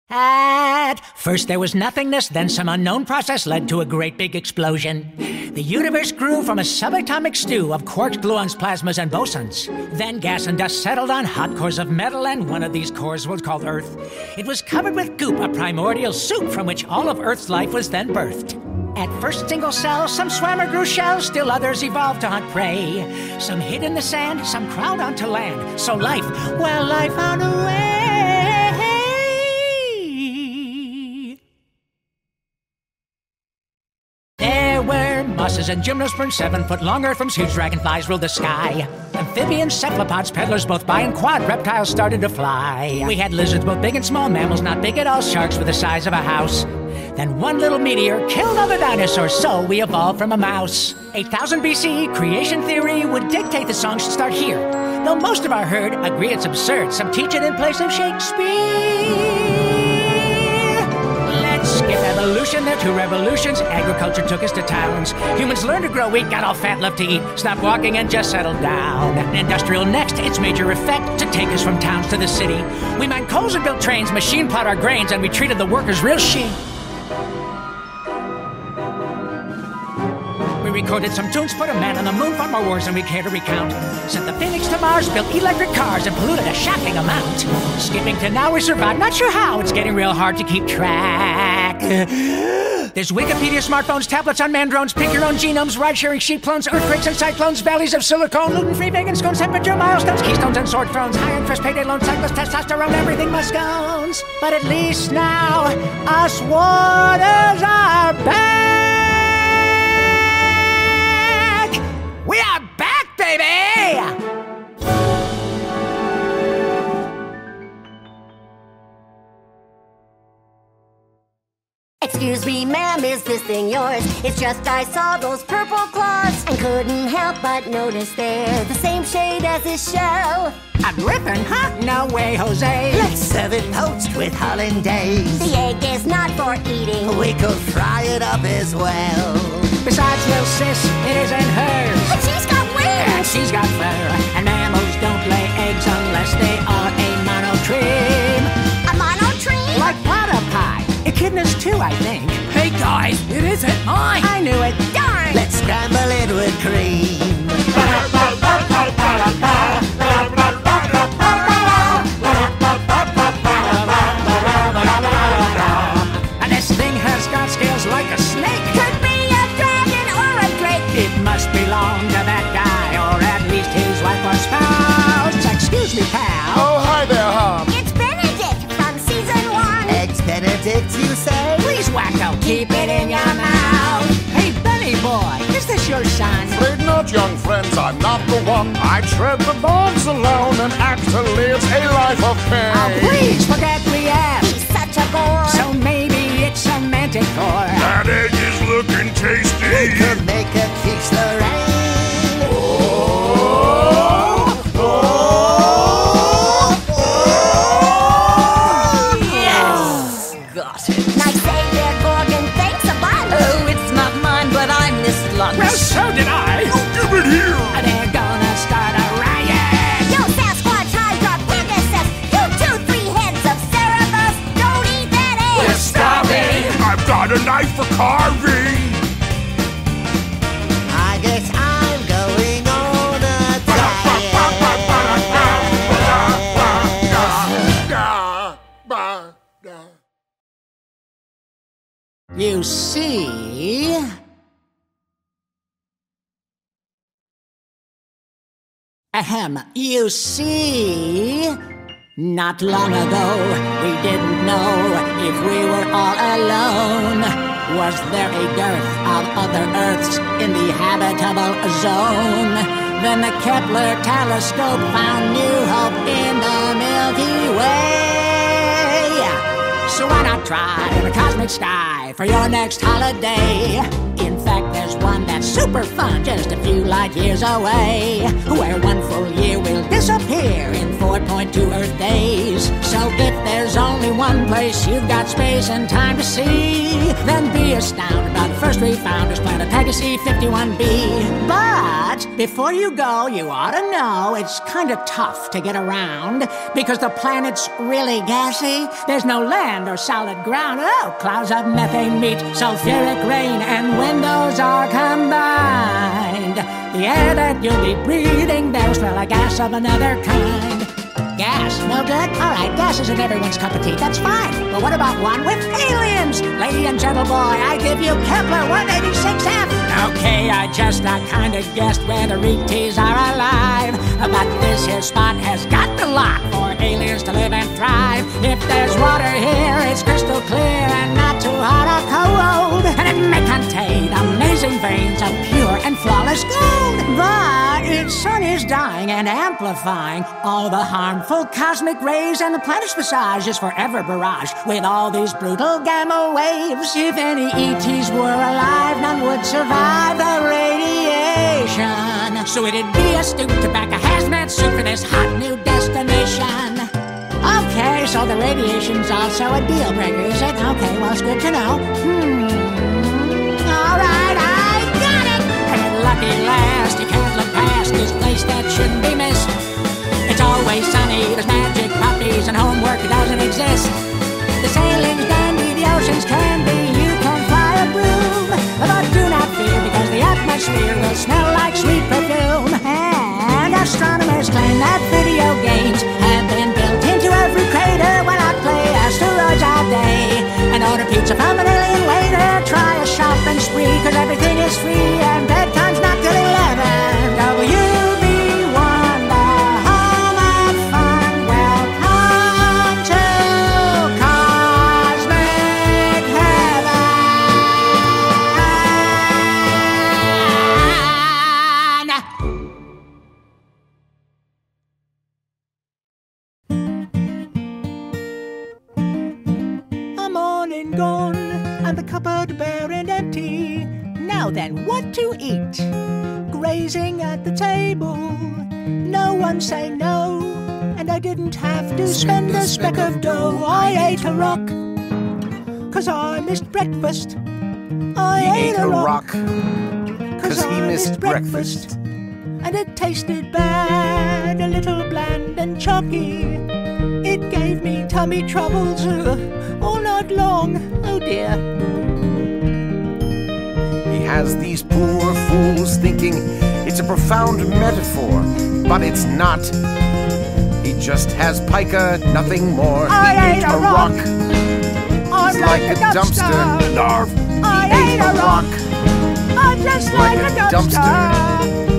At first there was nothingness, then some unknown process led to a great big explosion. The universe grew from a subatomic stew of quarks, gluons, plasmas, and bosons. Then gas and dust settled on hot cores of metal, and one of these cores was called Earth. It was covered with goop, a primordial soup from which all of Earth's life was then birthed. At first single cells, some swam or grew shells, still others evolved to hunt prey. Some hid in the sand, some crawled onto land. So life found a way. There were mosses and gymnosperms, 7-foot-long earthworms, huge dragonflies ruled the sky. Amphibians, cephalopods, peddlers both by and quad, reptiles started to fly. We had lizards both big and small, mammals not big at all, sharks were the size of a house. Then one little meteor killed all the dinosaurs, so we evolved from a mouse. 8000 BC, creation theory would dictate the songs should start here. Though most of our herd agree it's absurd, some teach it in place of Shakespeare. Let's skip evolution, there are 2 revolutions. Agriculture took us to towns. Humans learned to grow wheat, got all fat, left to eat. Stopped walking and just settled down. Industrial next, its major effect to take us from towns to the city. We mined coals and built trains, machine plowed our grains, and we treated the workers real shit. We recorded some tunes, put a man on the moon, fought more wars than we care to recount. Sent the Phoenix to Mars, built electric cars, and polluted a shocking amount. Skipping to now, we survived, not sure how, it's getting real hard to keep track. There's Wikipedia, smartphones, tablets, unmanned drones, pick your own genomes, ride-sharing sheep clones, earthquakes and cyclones, valleys of silicone, gluten-free vegan scones, temperature milestones, keystones and sword thrones, high-interest payday loans, cyclists, testosterone, everything must goes. But at least now, us waters are back. We are back, baby! Excuse me, ma'am, is this thing yours? It's just I saw those purple claws and couldn't help but notice they're the same shade as this shell. A griffin, huh? No way, Jose. Let's serve it poached with hollandaise. The egg is not for eating. We could fry it up as well. Besides, little sis, it isn't hers. But she's got wings! And she's got fur. And mammals don't lay eggs unless they are a monotremes. A monotreme? Like platypi. Echidnas too, I think. Hey guys, it isn't mine! I knew it. Darn! Let's scramble it with cream. And this thing has got scales like a snake. Could be a dragon or a drake. It must belong to that guy, or at least his wife or spouse. Excuse me, pal. Oh, hi there, Hop. It's Benedict from season 1. Eggs Benedict, you say? Please, Wacko, keep it in your mouth. Hey, Benny boy, is this your son? Afraid not, young friends, I'm not the one. I tread the bogs alone and actually it's a life of pain. Oh, please, forget we asked. He's such a bore. So maybe it's a manticore. That egg is looking We tasty. could make a quiche Lorraine. Yes! Got it. Nice egg there, Gorgon. Thanks a bunch. Oh, it's not mine, but I missed lunch. Well, so did I. Give it here. They're gonna start a riot. Yo, Sasquatch, Hydra, Pegasus, you 2-3 heads of Cerebus, don't eat that egg! We're starving. I've got a knife for carving. I guess I'm going on a diet. You see... Ahem, you see... Not long ago, we didn't know if we were all alone. Was there a dearth of other Earths in the habitable zone? Then the Kepler telescope found new hope in the Milky Way. So why not try the cosmic sky for your next holiday? In fact, there's one that's super fun just a few light years away, where 1 full year will disappear in 4.2 Earth days. So if there's only one place you've got space and time to see, then be astounded by the first re-founders, planet Pegasus 51b. But before you go, you ought to know it's kind of tough to get around, because the planet's really gassy. There's no land or solid ground. Oh, clouds of methane meet sulfuric rain, and when those are combined, the air that you'll be breathing there will smell like gas of another kind. Gas, no good? Alright, gas isn't everyone's cup of tea, that's fine. But what about one with aliens? Lady and gentle boy, I give you Kepler 186f. Okay, I just kinda guessed where the Reeties are alive, but this here spot has got the lot for aliens to live and thrive. If there's water here, it's crystal clear and not too hot or cold, and it may contain amazing veins of pure and flawless gold. But its sun is dying and amplifying all the harmful cosmic rays, and the planet's visage is forever barraged with all these brutal gamma waves. If any ETs were alive, none would survive the radiation. So it'd be astute to back a hazmat suit for this hot new destination. Okay, so the radiation's also a deal breaker, is it? Okay, well, it's good to know. Alright, I got it! And at lucky last, you can't look past this place that shouldn't be missed. It's always sunny, there's magic puppies, and homework doesn't exist. The sailing's dandy, the ocean's candy, you can fly a broom. But do not fear, because the atmosphere will smell like sweet perfume. And astronomers claim that video games have been built into every crater. When I play asteroids all day and order pizza from an alien waiter, try a shopping spree, cause everything is free and bedtime's not till 11. WB1, the home of fun. Welcome to Cosmic Heaven. A morning gone, and the cupboard bare and empty. Now then, what to eat? Grazing at the table, no one say no, and I didn't have to spend a speck of dough. I ate a rock, cause I missed breakfast. I ate a rock, cause he missed breakfast. And it tasted bad, a little bland and chalky. It gave me tummy troubles all night long, oh dear. He has these poor fools thinking it's a profound metaphor, but it's not. He just has pica, nothing more. I ate a rock. He's like a dumpster. Narf. I ate a rock. I'm just like a dumpster.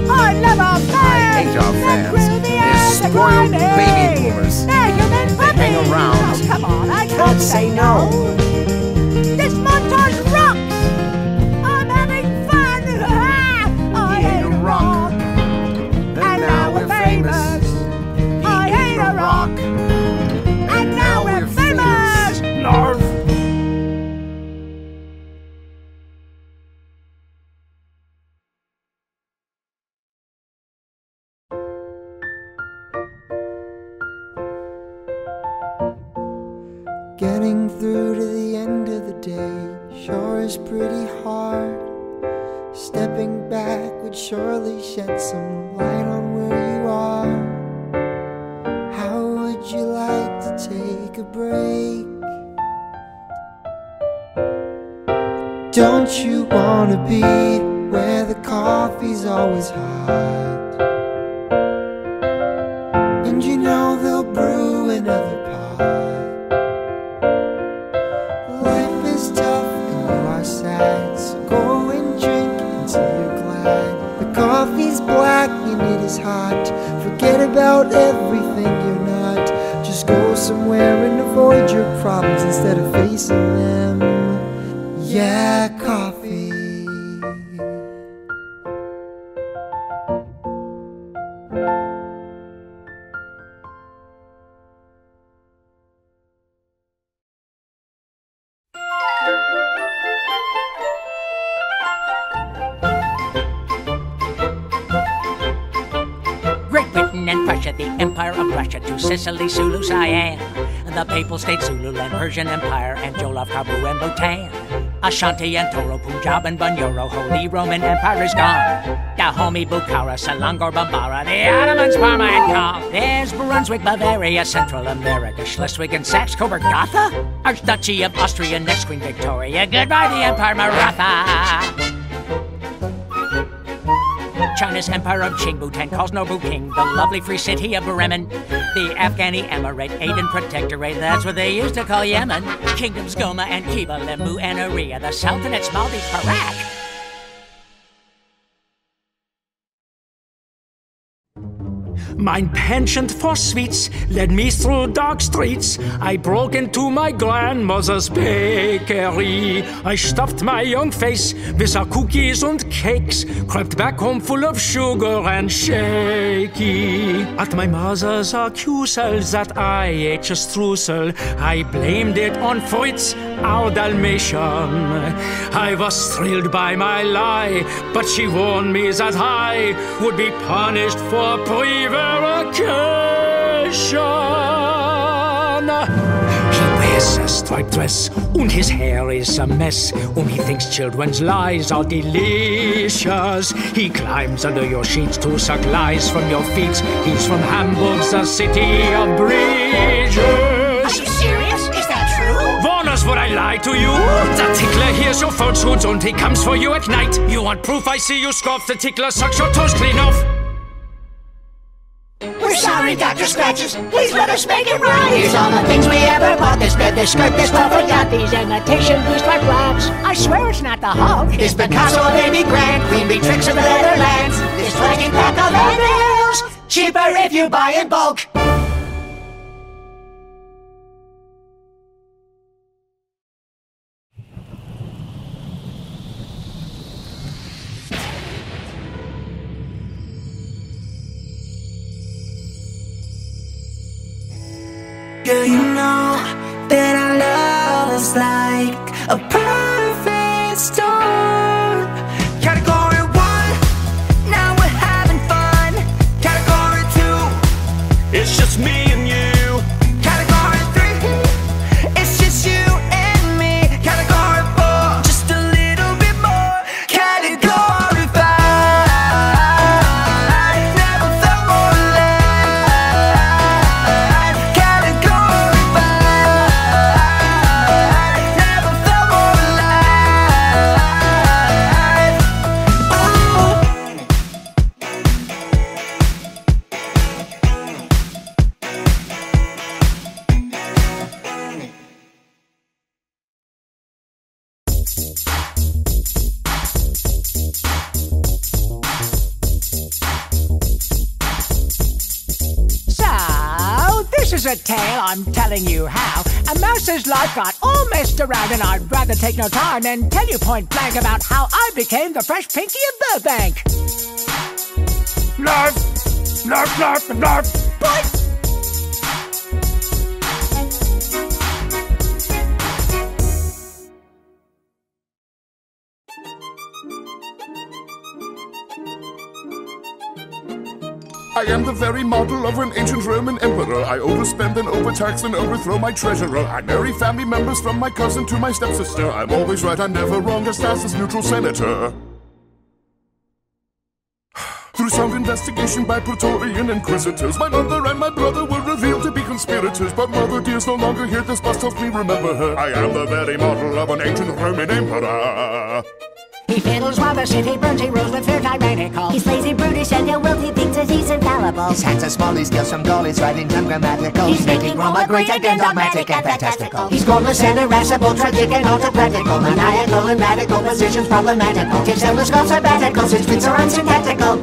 I love our fans. I hate our fans. They're spoiled baby boomers. They're human puppies. They hang around. Oh, come on, I can't say no. This montage rocks. I'm having fun. I ate a rock. And now we're famous. I ate a rock. And now we're famous. Narf. Getting through to the end of the day sure is pretty hard. Stepping back would surely shed some light on where you are. How would you like to take a break? Don't you wanna be where the coffee's always hot? And you know they'll brew another pot. Life is tough and you are sad, so go and drink until you're glad. The coffee's black and it is hot. Forget about everything you're not. Just go somewhere and avoid your problems instead of facing them. Yeah, coffee. Persia, the Empire of Russia, to Sicily, Sulu, Siam, the Papal State, Zululand, Persian Empire, and Jolaf, Kabul, and Bhutan. Ashanti and Toro, Punjab and Bunyoro, Holy Roman Empire is gone. Dahomey, Bukhara, Selangor, Bambara, the Ottomans, Parma, and Kong. There's Brunswick, Bavaria, Central America, Schleswig and Saxe, Coburg, Gotha, Archduchy of Austria, next Queen Victoria. Goodbye, the Empire, Maratha. China's Empire of Qing, Bhutan calls Nobu King, the lovely free city of Bremen, the Afghani Emirate, Aden Protectorate, that's what they used to call Yemen, Kingdoms Goma and Kiba, Lemmu and Aria, the Sultanates, Maldives, Perak. Mein penchant for sweets led me through dark streets. I broke into my grandmother's bakery. I stuffed my young face with her cookies and cakes, crept back home full of sugar and shaky. At my mother's accusal that I ate a streusel, I blamed it on Fritz, our Dalmatian. I was thrilled by my lie, but she warned me that I would be punished for prevarication. He wears a striped dress, and his hair is a mess, and he thinks children's lies are delicious. He climbs under your sheets to suck lies from your feet. He's from Hamburg, the city of bridges. Are you serious? Is that true? Warners, would I lie to you? The tickler hears your falsehoods, and he comes for you at night. You want proof? I see you scoff. The tickler sucks your toes clean off. We're sorry, Dr. Scratches. Please let us make it right. Here's all the things we ever bought. This bed, this skirt, this puffer yacht, these imitation beast-like rags. I swear it's not the Hulk. This Picasso of Amy Grant, Queen Beatrix of the Netherlands. This 20-pack of animals, cheaper if you buy in bulk. Girl, you know that our love is like a perfect storm. Category 1, now we're having fun. Category 2, It's just me and you. category 3, it's just you and me. Category 4, just a little bit more. Category 5, never felt more alive. Category 5, never felt more alive. Ooh. So, this is a tale I'm telling you how a mouse's life got all messed around, and I'd rather take no time and tell you point blank about how I became the fresh Pinky of Burbank. Nerf, nerf, nerf, nerf. But I am the very model of an ancient Roman emperor. I overspend and overtax and overthrow my treasurer. I marry family members from my cousin to my stepsister. I'm always right, I'm never wrong, as fast as neutral senator. Through sound investigation by Praetorian inquisitors, my mother and my brother were revealed to be conspirators. But mother dear's no longer here, this bus helps me remember her. I am the very model of an ancient Roman emperor. he fiddles while the city burns, he rules with fear tyrannical. He's lazy, brutish, and ill-willed. He thinks that he's infallible. His hands are small, he steals from goal, he's writing time grammatical. He's making Roma great again, dogmatic and fantastical. He's gormless and irascible, tragic and autocratical, maniacal and radical, positions problematical. Gives them the scope sabbatical, his tweets are unsyntactical.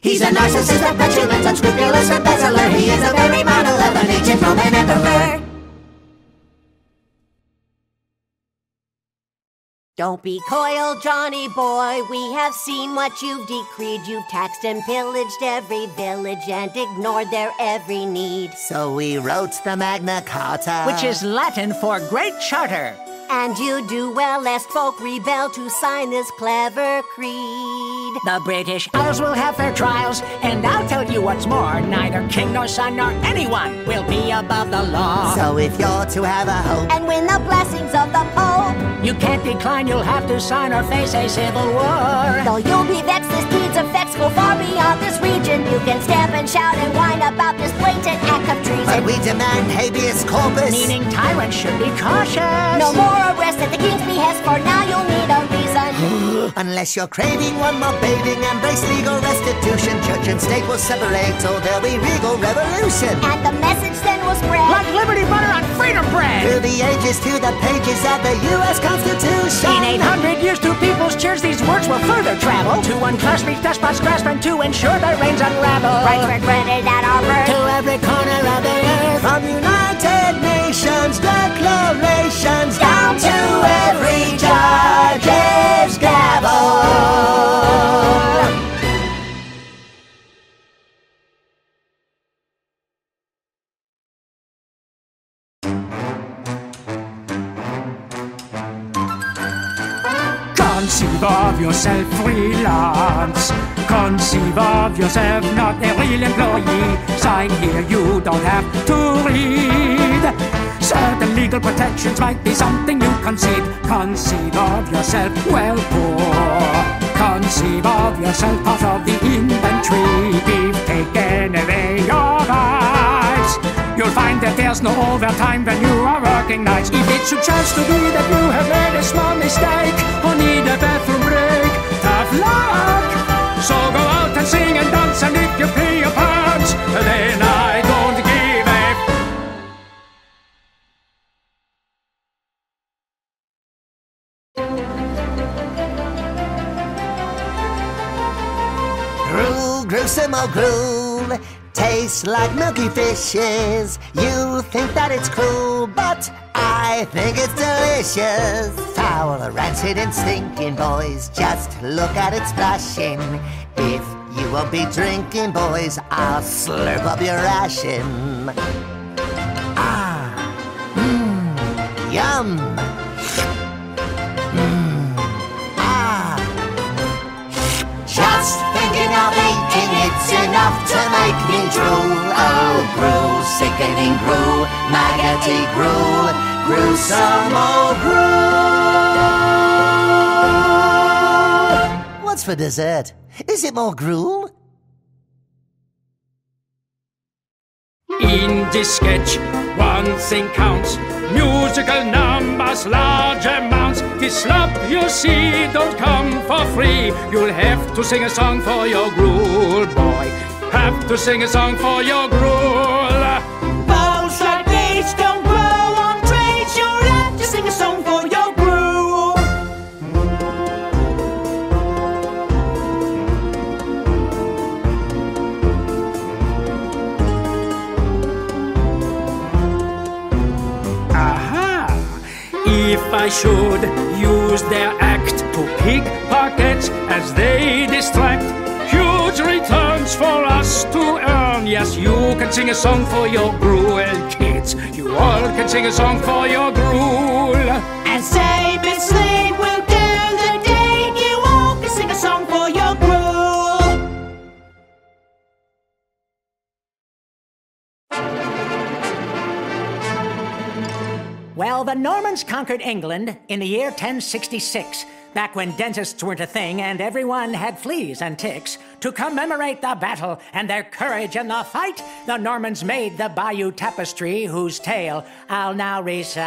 He's a narcissist, a petulant, unscrupulous embezzler. He is the very model of an ancient Roman emperor. Don't be coy, old Johnny boy. We have seen what you've decreed. You've taxed and pillaged every village and ignored their every need. So we wrote the Magna Carta, Which is Latin for Great Charter. And you do well lest folk rebel to sign this clever creed. The British Isles will have fair trials, and I'll tell you what's more, neither king nor son nor anyone will be above the law. So if you're to have a hope and win the blessings of the Pope, you can't decline, you'll have to sign or face a civil war. though you'll be vexed, this deed's effects go far beyond this region. You can stamp and shout and whine about this blatant act of treason. but we demand habeas corpus. Meaning tyrants should be cautious. No more arrests at the king's behest, for now you'll need a reason. Unless you're craving one more bathing, embrace legal restitution. Church and state will separate, or there'll be regal revolution. And the message then will spread Like liberty butter on freedom bread. Through the ages, to the pages of the U.S. Constitution. In 800 years, to people's cheers, these words will further travel to unclasp each despot's grasp and to ensure their reigns unravel. rights were granted at our birth. To every corner of the earth. From United Nations declarations Down to every judge's gavel. Conceive of yourself freelance. Conceive of yourself not a real employee. Sign here, you don't have to read. Certain legal protections might be something you concede. Conceive of yourself well poor. Conceive of yourself part of the inventory. If taken away your rights, you'll find that there's no overtime when you are working nights. If it should chance to be that you have made a small mistake or need a bathroom break, tough luck. So go out and sing and dance, and if you pay your parts, then I don't give a Gruel, gruesome old gruel, tastes like milky fishes. You think that it's cruel, but I think it's delicious. Foul, rancid and stinking, boys, just look at it splashing. If you won't be drinking, boys, I'll slurp up your ration. Yum! Just thinking of eating, it's enough to make me drool. Oh, gruel, sickening gruel, maggoty gruel, gruesome old gruel. What's for dessert? Is it more gruel? In this sketch, one thing counts. Musical numbers, large amounts. This slop you see don't come for free. You'll have to sing a song for your gruel, boy. Have to sing a song for your gruel. Balls like these don't grow on trees. You'll have to sing a song for your gruel. If I should use their act to pickpocket as they distract, huge returns for us to earn. Yes, you can sing a song for your gruel, kids. You all can sing a song for your gruel. And say Miss Slade will do the deed. You all can sing a song for your gruel. Well, the Normans conquered England in the year 1066, back when dentists weren't a thing and everyone had fleas and ticks. To commemorate the battle and their courage in the fight, the Normans made the Bayeux Tapestry, whose tale I'll now recite.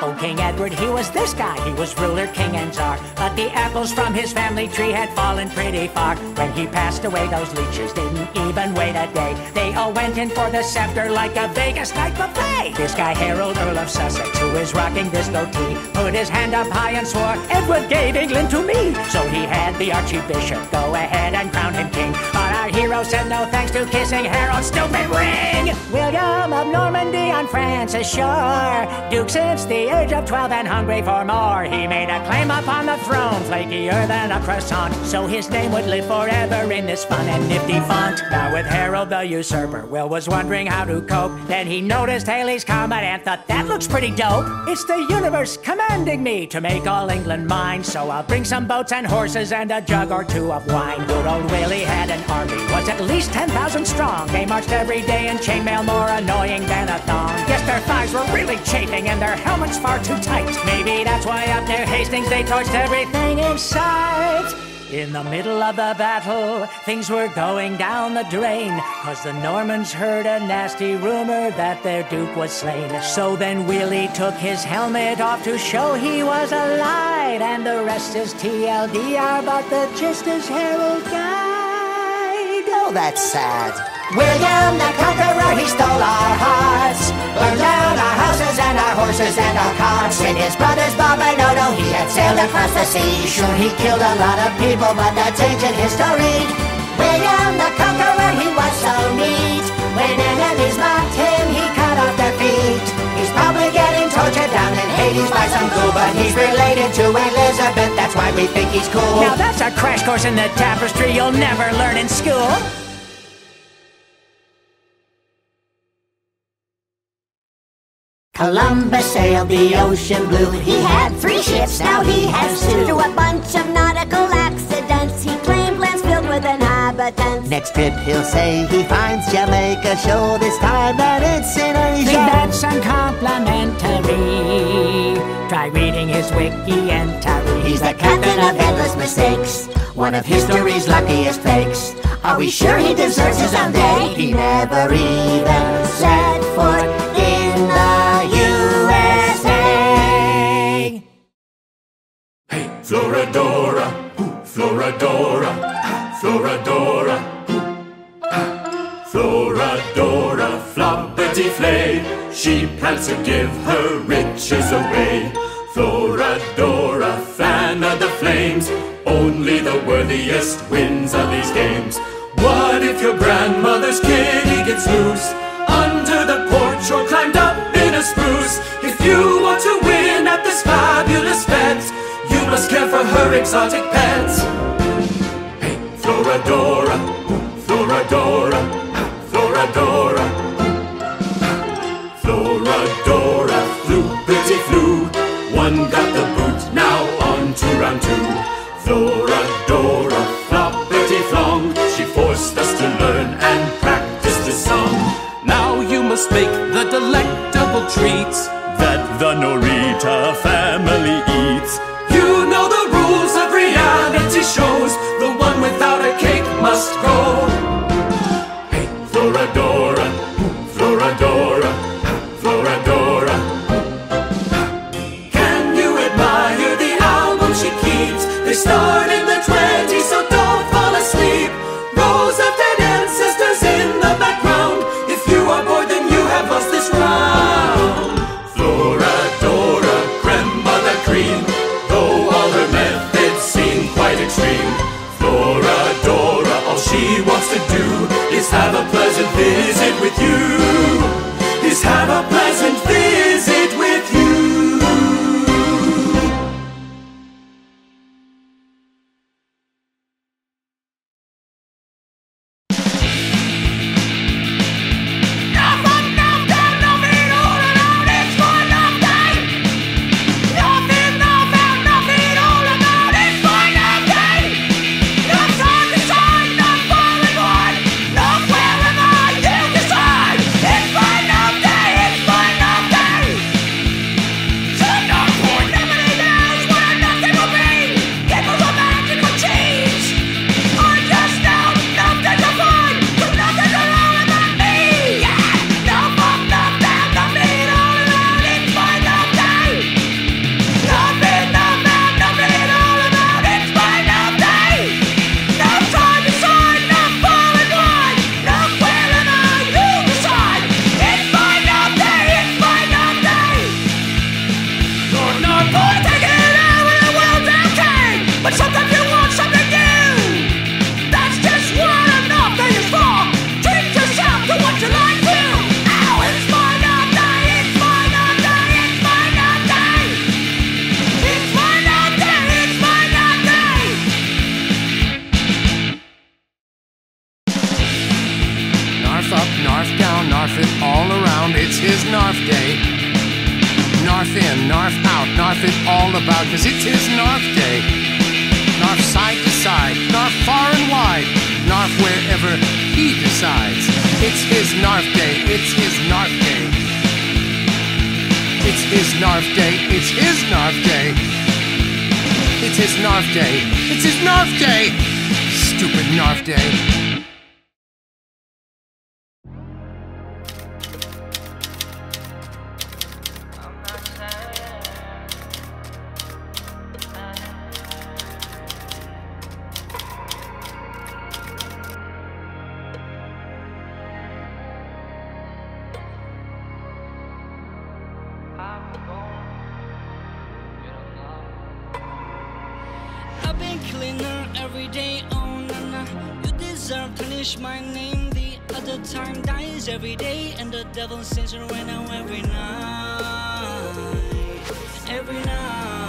Oh, King Edward, he was this guy. He was ruler, king, and czar. But the apples from his family tree had fallen pretty far. When he passed away, those leeches didn't even wait a day. They all went in for the scepter like a Vegas night buffet. This guy, Harold, Earl of Sussex, who is rocking this goatee, put his hand up high and swore, Edward gave England to me. So he had the archbishop go ahead and crown him king. But our hero said no thanks to kissing Harold's stupid ring. William of Normandy on France's shore, Duke since the age of 12 and hungry for more. He made a claim upon the throne, flakier than a croissant, so his name would live forever in this fun and nifty font. Now with Harold the usurper, Will was wondering how to cope. Then he noticed Halley's Comet and thought, that looks pretty dope. It's the universe commanding me to make all England mine, so I'll bring some boats and horses and a jug or two of wine. Good old Willie had an army, was at least 10,000 strong. They marched every day in chainmail, more annoying than a thong. Guess their thighs were really chafing and their helmets far too tight. Maybe that's why up near Hastings they torched everything in sight. In the middle of the battle, things were going down the drain, 'cause the Normans heard a nasty rumor that their Duke was slain. So then Willie took his helmet off to show he was alive, and the rest is TLDR, but the gist is Harold died. Oh, that's sad. William the Conqueror, he stole our hearts, burned down our houses and our horses and our carts. With his brothers Bob and Odo, he had sailed across the sea. Sure, he killed a lot of people, but that's ancient history. William the Conqueror, he was so neat. When enemies mocked him, he cut off their feet. He's probably getting tortured down in Hades by some ghoul, but he's related to Elizabeth, that's why we think he's cool. Now that's a crash course in the tapestry you'll never learn in school. Columbus sailed the ocean blue. He had 3 ships, now he has 2. Through a bunch of nautical accidents, he claimed lands filled with inhabitants. Next trip he'll say he finds Jamaica, show this time that it's in Asia. Think that's uncomplimentary. Try reading his wiki entry. He's the captain of endless mistakes, one of history's luckiest fakes. Are we sure he deserves his own day? He never even set foot in the USA. Hey, Floradora, Floradora, Floradora, Floradora, Flopperty Flay. She plans to give her riches away. Floradora, fan of the flames. Only the worthiest wins of these games. What if your grandmother's kitty gets loose under the porch or climbed up in a spruce? If you want to win at this fabulous fete, you must care for her exotic pets. Hey, Floradora, Floradora, Floradora, Floradora, Floopity Floo. One got the boot, now on to round 2. Floradora, Floppity Flong, she forced us to learn and practice this song. Now you must make the delectable treats that the Norita family eats. You know the rules of reality shows, the one without a cake must go. Hey, Floradora, Floradora, Floradora. Can you admire the album she keeps? They start in the 20s, so don't fall asleep. Rows of dead ancestors in the background. If you are bored, then you have lost this round. Floradora, creme of the cream, though all her methods seem quite extreme. Floradora, all she wants to do is have a pleasant visit. up, narf down, narf it all around. It's his narf day. Narf in, narf out, narf it all about, 'cause it's his narf day. Narf side to side, narf far and wide, narf wherever he decides. It's his narf day, it's his narf day. It's his narf day, it's his narf day. It's his narf day, it's his narf day. Stupid narf day. I've been cleaner every day, oh nana. You deserve to finish my name. The other time dies every day, and the devil sings right now every night. Every night.